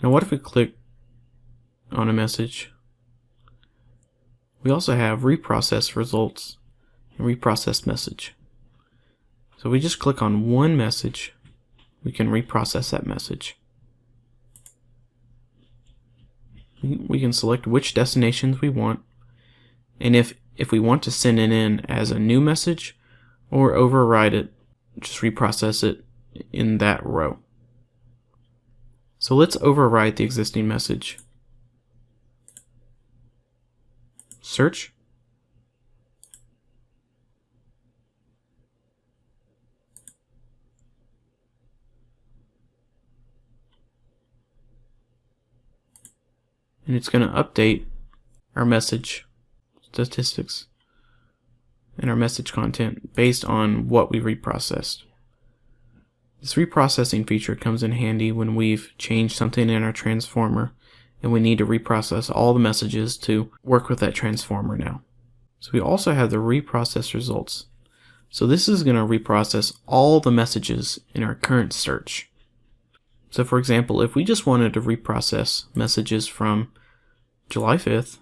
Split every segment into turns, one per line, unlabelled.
Now what if we click on a message? We also have reprocess results and reprocess message. So we just click on one message, we can reprocess that message. We can select which destinations we want, and if we want to send it in as a new message or override it, just reprocess it in that row. So let's override the existing message. Search. And it's going to update our message statistics and our message content based on what we reprocessed. This reprocessing feature comes in handy when we've changed something in our transformer and we need to reprocess all the messages to work with that transformer now. So we also have the reprocess results. So this is going to reprocess all the messages in our current search. So for example, if we just wanted to reprocess messages from July 5th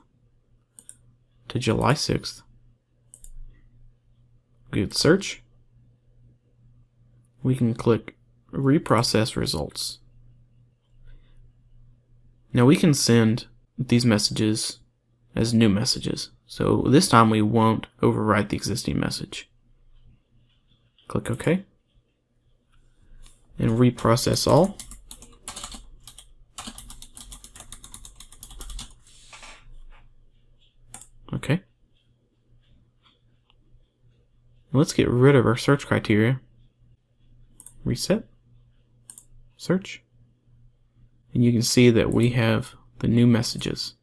to July 6th, we would search. We can click reprocess results. Now we can send these messages as new messages. So this time we won't overwrite the existing message. Click OK. And reprocess all. Okay. Let's get rid of our search criteria. Reset. Search. And you can see that we have the new messages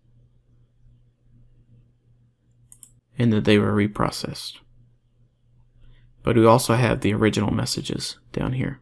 and that they were reprocessed. But we also have the original messages down here.